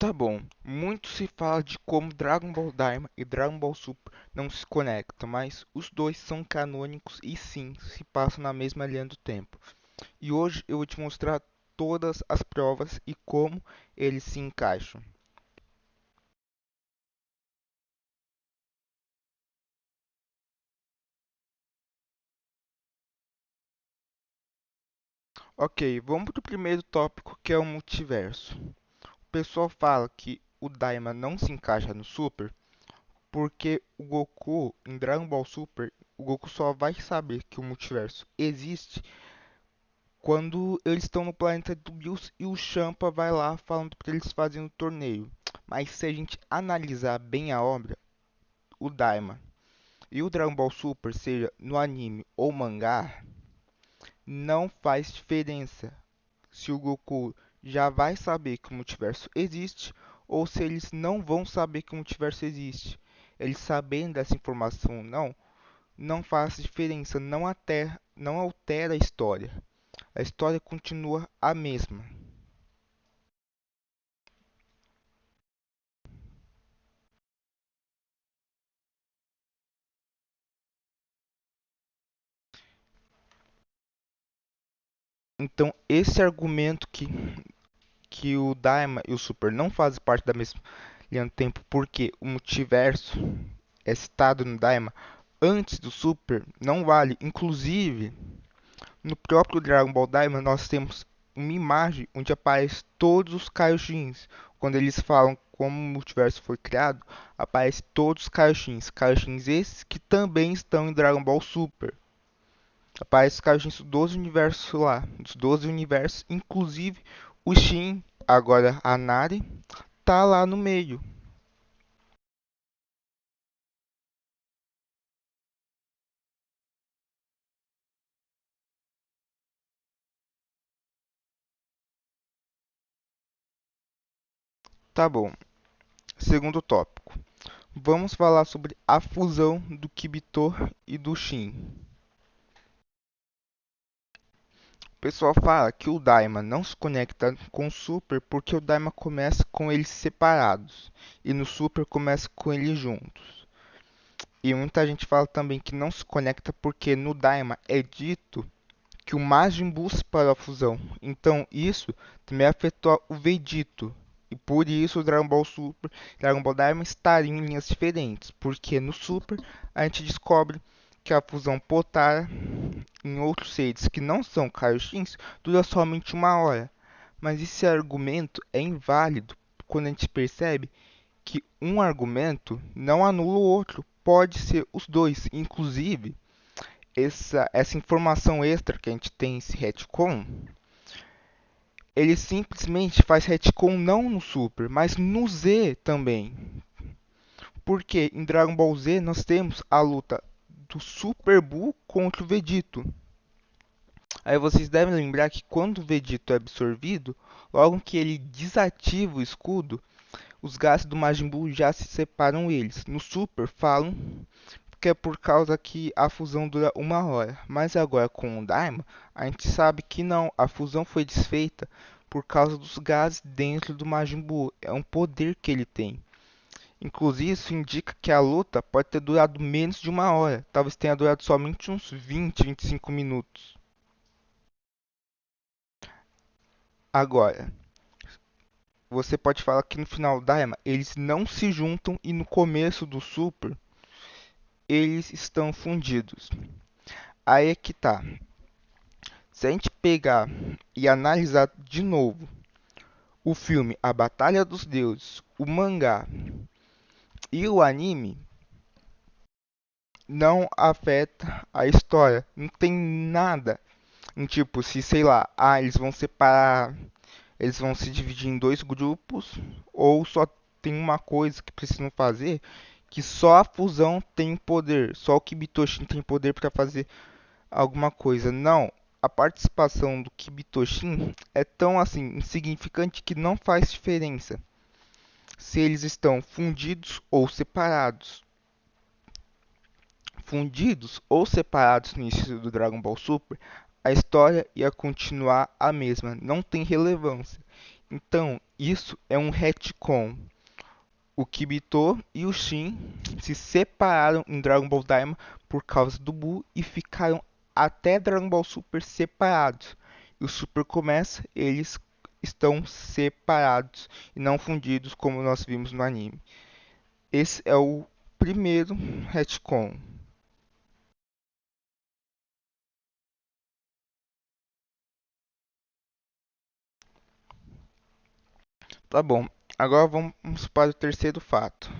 Tá bom, muito se fala de como Dragon Ball Daima e Dragon Ball Super não se conectam, mas os dois são canônicos e sim, se passam na mesma linha do tempo. E hoje eu vou te mostrar todas as provas e como eles se encaixam. Ok, vamos para o primeiro tópico que é o multiverso. O pessoal fala que o Daima não se encaixa no Super porque o Goku, em Dragon Ball Super, o Goku só vai saber que o multiverso existe quando eles estão no planeta do Bills e o Champa vai lá falando para eles fazerem o torneio. Mas se a gente analisar bem a obra, o Daima e o Dragon Ball Super, seja no anime ou mangá, não faz diferença se o Goku já vai saber que o multiverso existe ou se eles não vão saber que o multiverso existe. Eles sabendo dessa informação ou não, não faz diferença, não altera a história. A história continua a mesma. Então, esse argumento que o Daima e o Super não fazem parte da mesma linha do tempo porque o multiverso é citado no Daima antes do Super não vale. Inclusive, no próprio Dragon Ball Daima nós temos uma imagem onde aparece todos os Kaioshins. Quando eles falam como o multiverso foi criado, aparece todos os Kaioshins. Kaioshins esses que também estão em Dragon Ball Super. Aparece os Kaioshins dos 12 universos lá, dos 12 universos, inclusive o Shin, agora a Nari, tá lá no meio. Tá bom. Segundo tópico. Vamos falar sobre a fusão do Kibito e do Shin. O pessoal fala que o Daima não se conecta com o Super porque o Daima começa com eles separados e no Super começa com eles juntos. E muita gente fala também que não se conecta porque no Daima é dito que o Majin Buu separou a fusão. Então isso também afetou o Vegito. E por isso o Dragon Ball Super e Dragon Ball Daima estariam em linhas diferentes. Porque no Super a gente descobre que a fusão Potara em outros seres que não são Kaioshins dura somente uma hora. Mas esse argumento é inválido quando a gente percebe que um argumento não anula o outro. Pode ser os dois. Inclusive, essa informação extra que a gente tem, esse retcon, ele simplesmente faz retcon não no Super, mas no Z também. Porque em Dragon Ball Z nós temos a luta do Super Buu contra o Vegito. Aí vocês devem lembrar que quando o Vegito é absorvido, logo que ele desativa o escudo, os gases do Majin Buu já se separam eles. No Super falam que é por causa que a fusão dura uma hora. Mas agora com o Daima, a gente sabe que não, a fusão foi desfeita por causa dos gases dentro do Majin Buu. É um poder que ele tem. Inclusive, isso indica que a luta pode ter durado menos de uma hora. Talvez tenha durado somente uns 20, 25 minutos. Agora, você pode falar que no final da Daima eles não se juntam e no começo do Super eles estão fundidos. Aí é que tá. Se a gente pegar e analisar de novo o filme A Batalha dos Deuses, o mangá e o anime, não afeta a história. Não tem nada em tipo, se sei lá, eles vão separar, eles vão se dividir em dois grupos, ou só tem uma coisa que precisam fazer, que só a fusão tem poder, só o Kibitoshin tem poder para fazer alguma coisa. Não, a participação do Kibitoshin é tão assim insignificante que não faz diferença se eles estão fundidos ou separados. Fundidos ou separados no início do Dragon Ball Super, a história ia continuar a mesma, não tem relevância. Então, Isso é um retcon. O Kibito e o Shin se separaram em Dragon Ball Daima por causa do Buu e ficaram até Dragon Ball Super separados. E o Super começa, eles estão separados e não fundidos como nós vimos no anime. Esse é o primeiro retcon. Tá bom, agora vamos para o terceiro fato.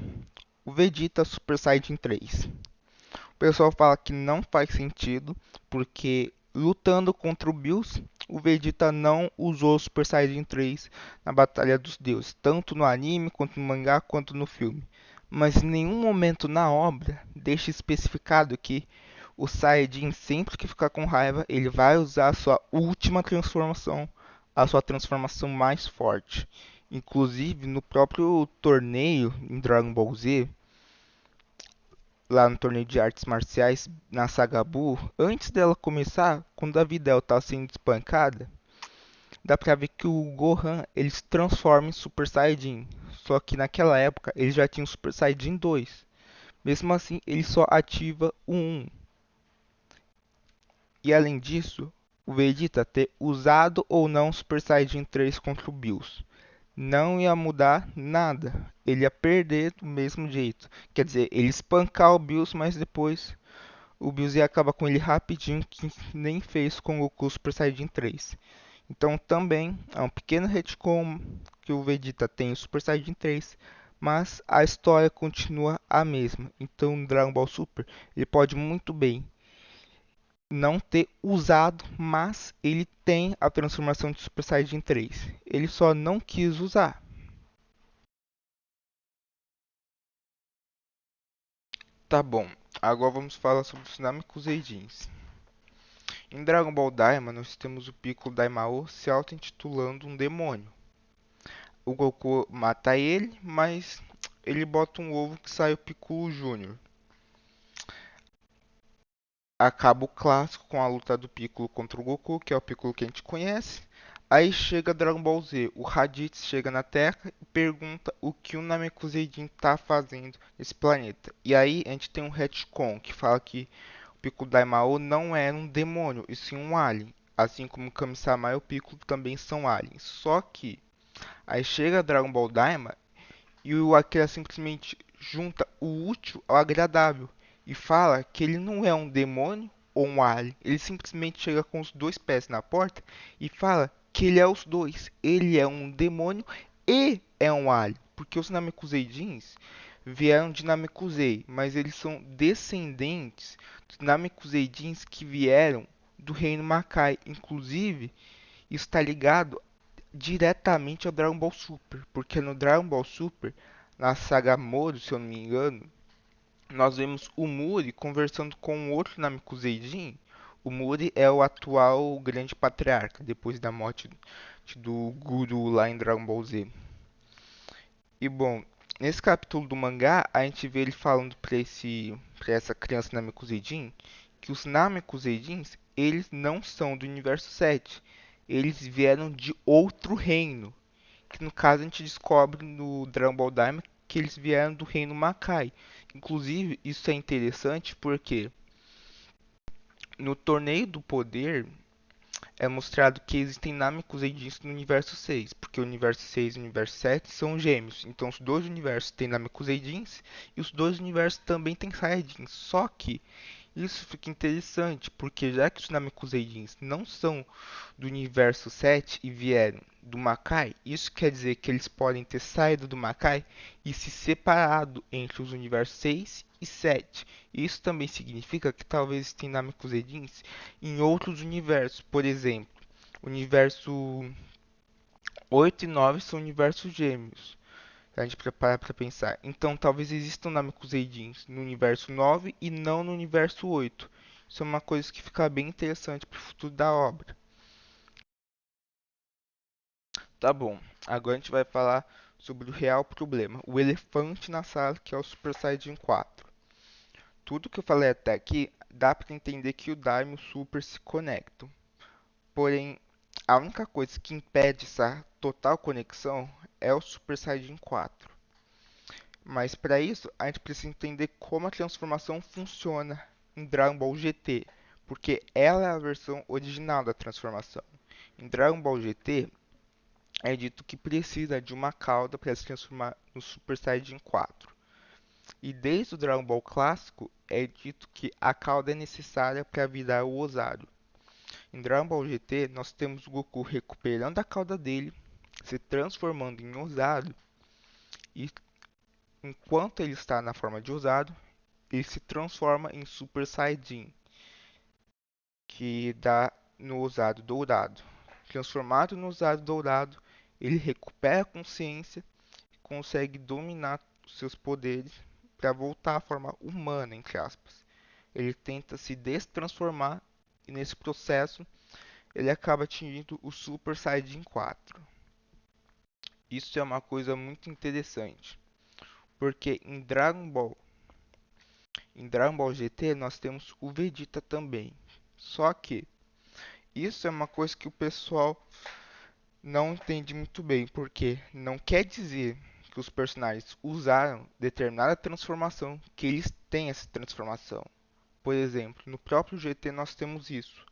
O Vegeta Super Saiyajin 3. O pessoal fala que não faz sentido, porque lutando contra o Bills, o Vegeta não usou o Super Saiyajin 3 na Batalha dos Deuses, tanto no anime, quanto no mangá, quanto no filme. Mas em nenhum momento na obra deixa especificado que o Saiyajin, sempre que ficar com raiva, ele vai usar a sua última transformação, a sua transformação mais forte. Inclusive, no próprio torneio em Dragon Ball Z, lá no torneio de artes marciais na Saga Buu, antes dela começar, quando a Videl tá sendo espancada, dá pra ver que o Gohan ele se transforma em Super Saiyajin. Só que naquela época ele já tinha o Super Saiyajin 2. Mesmo assim, ele só ativa o 1. E além disso, o Vegeta ter usado ou não o Super Saiyajin 3 contra o Bills não ia mudar nada. Ele ia perder do mesmo jeito. Quer dizer, ele espancar o Bills, mas depois o Bills ia acabar com ele rapidinho, que nem fez com o Goku Super Saiyajin 3. Então também é um pequeno retcon que o Vegeta tem o Super Saiyajin 3, mas a história continua a mesma. Então no Dragon Ball Super ele pode muito bem não ter usado, mas ele tem a transformação de Super Saiyajin 3. Ele só não quis usar. Tá bom, agora vamos falar sobre os Namekuseidins. Em Dragon Ball Daima, nós temos o Piccolo Daimao se auto-intitulando um demônio. O Goku mata ele, mas ele bota um ovo que sai o Piccolo Júnior. Acaba o clássico com a luta do Piccolo contra o Goku, que é o Piccolo que a gente conhece. Aí chega Dragon Ball Z, o Raditz chega na Terra e pergunta o que o Namekuseidin está fazendo nesse planeta. E aí a gente tem um retcon que fala que o Piccolo Daimao não era um demônio, e sim um alien. Assim como o Kami-sama e o Piccolo também são aliens. Só que aí chega Dragon Ball Daima e o Akira simplesmente junta o útil ao agradável e fala que ele não é um demônio ou um alien. Ele simplesmente chega com os dois pés na porta e fala que ele é os dois. Ele é um demônio e é um alien. Porque os Namekuseidins vieram de Namekusei, mas eles são descendentes dos Namekuseidins que vieram do reino Makai. Inclusive, isso está ligado diretamente ao Dragon Ball Super, porque no Dragon Ball Super, na saga Moro, se eu não me engano, nós vemos o Muri conversando com outro Namekuseidin. O Muri é o atual grande patriarca, depois da morte do Guru lá em Dragon Ball Z. E bom, nesse capítulo do mangá, a gente vê ele falando pra essa criança Namekuseidin que os Namekuseidins, eles não são do universo 7. Eles vieram de outro reino, que no caso a gente descobre no Dragon Ball Daima que eles vieram do reino Makai. Inclusive, isso é interessante porque no Torneio do Poder é mostrado que existem Namekuseidins no universo 6, porque o universo 6 e o universo 7 são gêmeos. Então os dois universos têm Namekuseidins e os dois universos também têm Saiyajins. Só que isso fica interessante, porque já que os Namekuseidins não são do universo 7 e vieram do Makai, isso quer dizer que eles podem ter saído do Makai e se separado entre os universos 6 e 7. Isso também significa que talvez tenha Namekuseidins em outros universos. Por exemplo, o universo 8 e 9 são universos gêmeos. A gente prepara para pensar. Então, talvez existam Namekuseidins no universo 9 e não no universo 8. Isso é uma coisa que fica bem interessante para o futuro da obra. Tá bom, agora a gente vai falar sobre o real problema, o elefante na sala, que é o Super Saiyajin 4. Tudo que eu falei até aqui dá para entender que o Daima e o Super se conectam. Porém, a única coisa que impede essa total conexão é o Super Saiyajin 4. Mas para isso, a gente precisa entender como a transformação funciona em Dragon Ball GT, porque ela é a versão original da transformação. Em Dragon Ball GT, é dito que precisa de uma cauda para se transformar no Super Saiyajin 4. E desde o Dragon Ball clássico, é dito que a cauda é necessária para virar o Ozaru. Em Dragon Ball GT, nós temos o Goku recuperando a cauda dele, se transformando em Ozaru, e enquanto ele está na forma de Ozaru, ele se transforma em Super Saiyajin, que dá no Ozaru dourado. Transformado no Ozaru dourado, ele recupera a consciência e consegue dominar os seus poderes para voltar à forma humana, entre aspas. Ele tenta se destransformar e nesse processo ele acaba atingindo o Super Saiyajin 4. Isso é uma coisa muito interessante, porque em Dragon Ball GT nós temos o Vegeta também. Só que isso é uma coisa que o pessoal não entende muito bem, porque não quer dizer que os personagens usaram determinada transformação que eles têm essa transformação. Por exemplo, no próprio GT nós temos isso.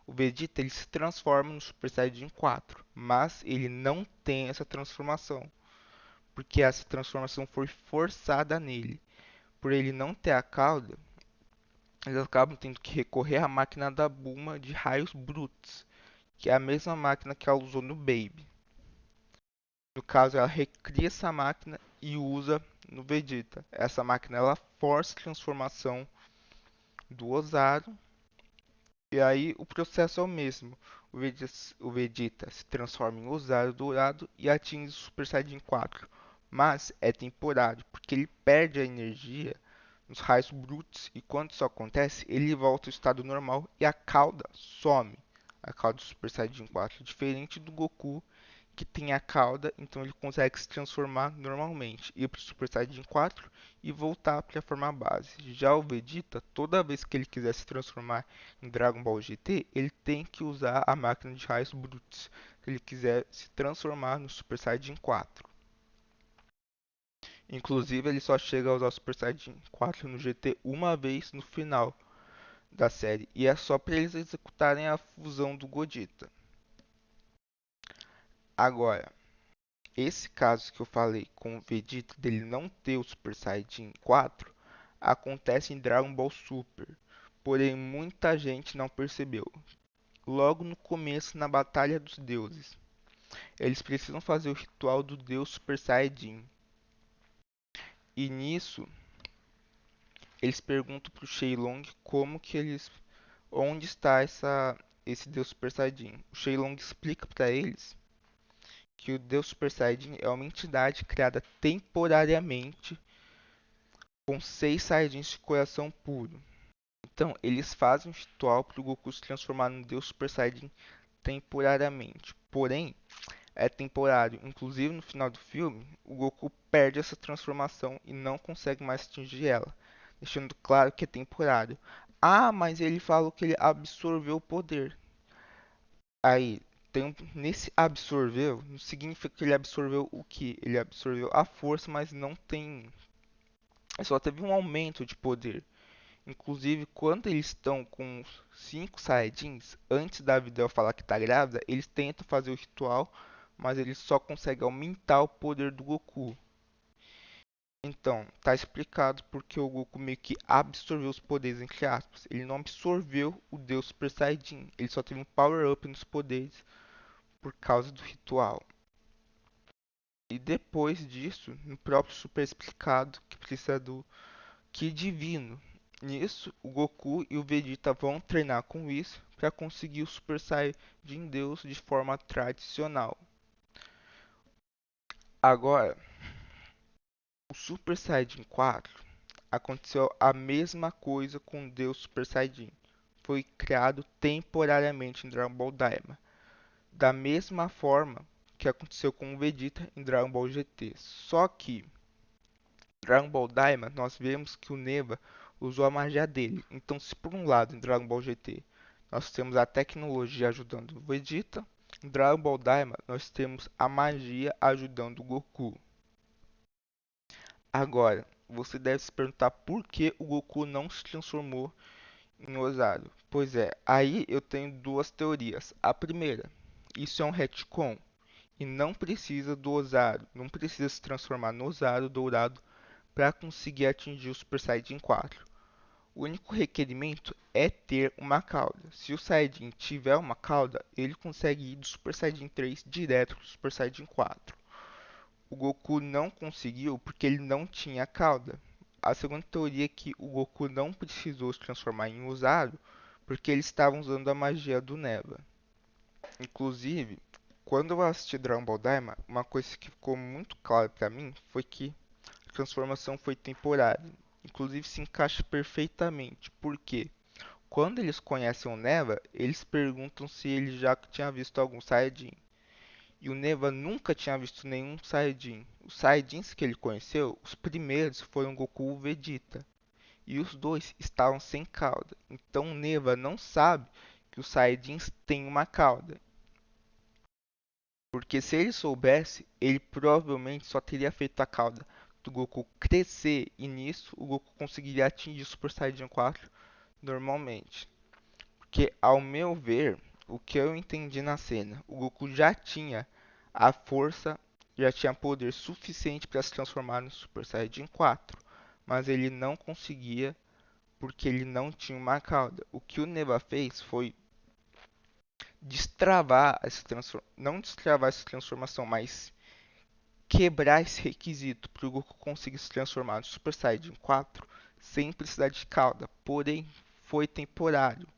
O Vegeta ele se transforma no Super Saiyajin 4, mas ele não tem essa transformação, porque essa transformação foi forçada nele. Por ele não ter a cauda, eles acabam tendo que recorrer à máquina da Bulma de raios brutos, que é a mesma máquina que ela usou no Baby. No caso, ela recria essa máquina e usa no Vegeta. Essa máquina ela força a transformação do Ozaru. E aí o processo é o mesmo. O Vegeta se transforma em Ozaru dourado e atinge o Super Saiyajin 4. Mas é temporário, porque ele perde a energia nos raios brutos e quando isso acontece, ele volta ao estado normal e a cauda some. A cauda do Super Saiyajin 4, diferente do Goku, que tem a cauda, então ele consegue se transformar normalmente, ir para o Super Saiyajin 4 e voltar para a forma base. Já o Vegeta, toda vez que ele quiser se transformar em Dragon Ball GT, ele tem que usar a máquina de raios brutos, se ele quiser se transformar no Super Saiyajin 4. Inclusive, ele só chega a usar o Super Saiyajin 4 no GT uma vez no final da série, e é só para eles executarem a fusão do Gogeta. Agora, esse caso que eu falei com o Vegeta dele não ter o Super Saiyajin 4 acontece em Dragon Ball Super, porém muita gente não percebeu. Logo no começo, na Batalha dos Deuses, eles precisam fazer o ritual do Deus Super Saiyajin. E nisso, eles perguntam pro Shenlong como que eles, onde está esse Deus Super Saiyajin. O Shenlong explica para eles que o Deus Super Saiyajin é uma entidade criada temporariamente com 6 Saiyajins de coração puro. Então, eles fazem um ritual para o Goku se transformar num Deus Super Saiyajin temporariamente. Porém, é temporário. Inclusive, no final do filme, o Goku perde essa transformação e não consegue mais atingir ela, deixando claro que é temporário. Ah, mas ele falou que ele absorveu o poder. Aí, nesse absorveu, não significa que ele absorveu o que? Ele absorveu a força, mas não tem. Só teve um aumento de poder. Inclusive, quando eles estão com 5 Saiyajins, antes da Videl falar que está grávida, eles tentam fazer o ritual, mas eles só conseguem aumentar o poder do Goku. Então, tá explicado porque o Goku meio que absorveu os poderes, entre aspas. Ele não absorveu o Deus Super Saiyajin, ele só teve um power-up nos poderes por causa do ritual. E depois disso, no próprio Super é explicado que precisa do Ki Divino. Nisso, o Goku e o Vegeta vão treinar com isso para conseguir o Super Saiyajin Deus de forma tradicional. Agora, o Super Saiyajin 4 aconteceu a mesma coisa com o Deus Super Saiyajin. Foi criado temporariamente em Dragon Ball Daima, da mesma forma que aconteceu com o Vegeta em Dragon Ball GT. Só que em Dragon Ball Daima nós vemos que o Neva usou a magia dele. Então, se por um lado em Dragon Ball GT nós temos a tecnologia ajudando o Vegeta, Em Dragon Ball Daima, nós temos a magia ajudando o Goku. Agora, você deve se perguntar por que o Goku não se transformou em Osaru. Pois é, aí eu tenho duas teorias. A primeira, isso é um retcon e não precisa do Osaru, não precisa se transformar no Osaru dourado para conseguir atingir o Super Saiyajin 4. O único requerimento é ter uma cauda. Se o Saiyajin tiver uma cauda, ele consegue ir do Super Saiyajin 3 direto para o Super Saiyajin 4. O Goku não conseguiu porque ele não tinha cauda. A segunda teoria é que o Goku não precisou se transformar em Osaru porque eles estavam usando a magia do Neva. Inclusive, quando eu assisti Dragon Ball Daima, uma coisa que ficou muito clara para mim foi que a transformação foi temporária. Inclusive se encaixa perfeitamente. Por quê? Quando eles conhecem o Neva, eles perguntam se ele já tinha visto algum Saiyajin. E o Neva nunca tinha visto nenhum Saiyajin. Os Saiyajins que ele conheceu, os primeiros foram Goku e Vegeta. E os dois estavam sem cauda. Então o Neva não sabe que os Saiyajins têm uma cauda. Porque se ele soubesse, ele provavelmente só teria feito a cauda do Goku crescer. E nisso o Goku conseguiria atingir o Super Saiyajin 4 normalmente. Porque, ao meu ver, o que eu entendi na cena, o Goku já tinha a força, já tinha poder suficiente para se transformar no Super Saiyajin 4, mas ele não conseguia porque ele não tinha uma cauda. O que o Neva fez foi destravar essa transformação, não destravar essa transformação, mas quebrar esse requisito para o Goku conseguir se transformar no Super Saiyajin 4 sem precisar de cauda. Porém, foi temporário,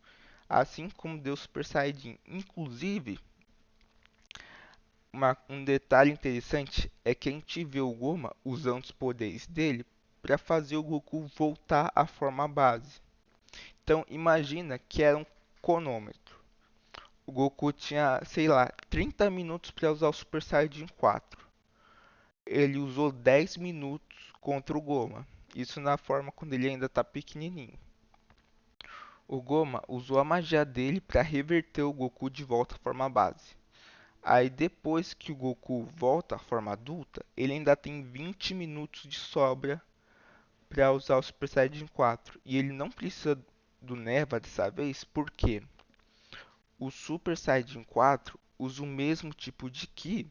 assim como deu Super Saiyajin. Inclusive, um detalhe interessante é que a gente vê o Goma usando os poderes dele para fazer o Goku voltar à forma base. Então, imagina que era um cronômetro. O Goku tinha, sei lá, 30 minutos para usar o Super Saiyajin 4. Ele usou 10 minutos contra o Goma. Isso na forma quando ele ainda está pequenininho. O Goma usou a magia dele para reverter o Goku de volta à forma base. Aí depois que o Goku volta à forma adulta, ele ainda tem 20 minutos de sobra para usar o Super Saiyajin 4. E ele não precisa do Neva dessa vez, porque o Super Saiyajin 4 usa o mesmo tipo de Ki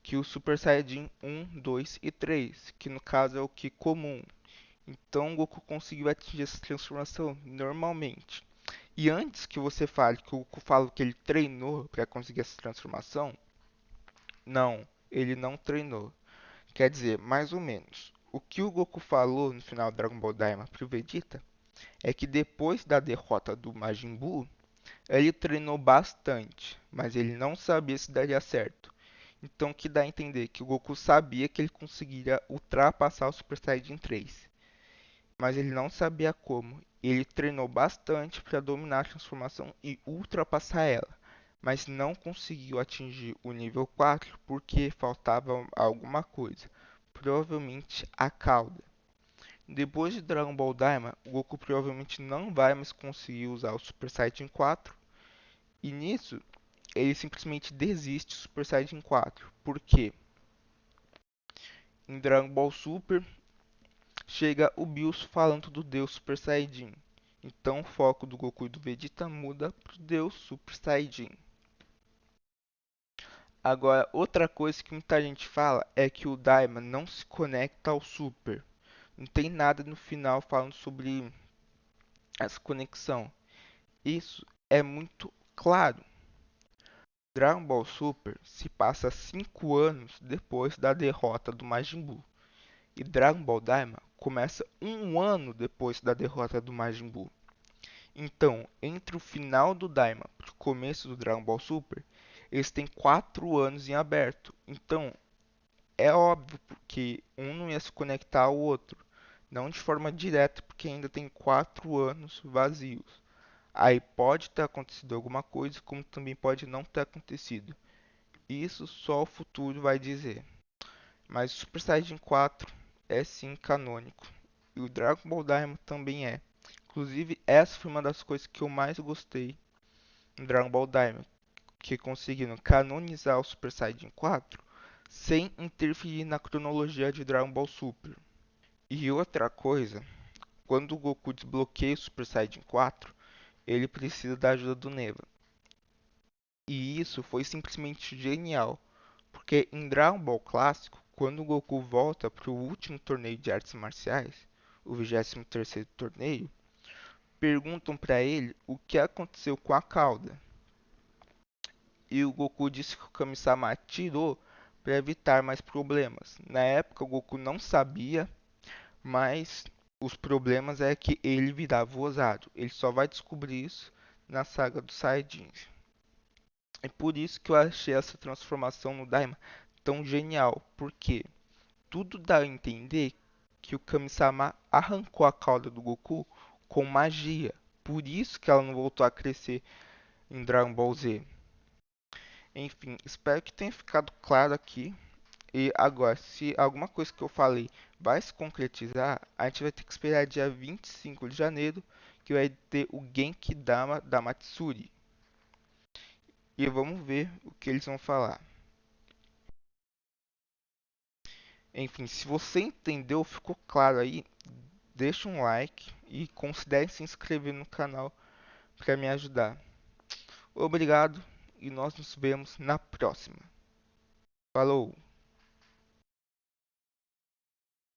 que o Super Saiyajin 1, 2 e 3, que no caso é o Ki comum. Então o Goku conseguiu atingir essa transformação normalmente. E antes que você fale que o Goku fala que ele treinou para conseguir essa transformação, não, ele não treinou. Quer dizer, mais ou menos. O que o Goku falou no final do Dragon Ball Daima pro Vegeta é que depois da derrota do Majin Buu, ele treinou bastante, mas ele não sabia se daria certo. Então, o que dá a entender que o Goku sabia que ele conseguiria ultrapassar o Super Saiyajin 3, mas ele não sabia como. Ele treinou bastante para dominar a transformação e ultrapassar ela, mas não conseguiu atingir o nível 4 porque faltava alguma coisa, provavelmente a cauda. Depois de Dragon Ball Daima, o Goku provavelmente não vai mais conseguir usar o Super Saiyajin 4 e nisso ele simplesmente desiste do Super Saiyajin 4. Por quê? Em Dragon Ball Super chega o Bills falando do Deus Super Saiyajin. Então o foco do Goku e do Vegeta muda pro Deus Super Saiyajin. Agora, outra coisa que muita gente fala é que o Daima não se conecta ao Super. Não tem nada no final falando sobre essa conexão. Isso é muito claro. Dragon Ball Super se passa 5 anos depois da derrota do Majin Buu. E Dragon Ball Daima começa um ano depois da derrota do Majin Buu. Então, entre o final do Daima e o começo do Dragon Ball Super, eles têm 4 anos em aberto. Então, é óbvio que um não ia se conectar ao outro. Não de forma direta, porque ainda tem 4 anos vazios. Aí pode ter acontecido alguma coisa, como também pode não ter acontecido. Isso só o futuro vai dizer. Mas o Super Saiyajin 4 é sim canônico. E o Dragon Ball Daima também é. Inclusive, essa foi uma das coisas que eu mais gostei no Dragon Ball Daima. que conseguiram canonizar o Super Saiyajin 4 sem interferir na cronologia de Dragon Ball Super. E outra coisa, quando o Goku desbloqueia o Super Saiyajin 4, ele precisa da ajuda do Neva. E isso foi simplesmente genial, porque em Dragon Ball Clássico, quando o Goku volta para o último torneio de artes marciais, o 23º torneio, perguntam para ele o que aconteceu com a cauda. E o Goku disse que o Kami-sama tirou para evitar mais problemas. Na época, o Goku não sabia, mas os problemas é que ele virava o Osaru. Ele só vai descobrir isso na saga dos Saiyajins. É por isso que eu achei essa transformação no Daima tão genial, porque tudo dá a entender que o Kami-sama arrancou a cauda do Goku com magia. Por isso que ela não voltou a crescer em Dragon Ball Z. Enfim, espero que tenha ficado claro aqui. E agora, se alguma coisa que eu falei vai se concretizar, a gente vai ter que esperar dia 25 de janeiro, que vai ter o Genkidama da Matsuri. E vamos ver o que eles vão falar. Enfim, se você entendeu, ficou claro aí, deixa um like e considere se inscrever no canal para me ajudar. Obrigado e nós nos vemos na próxima. Falou!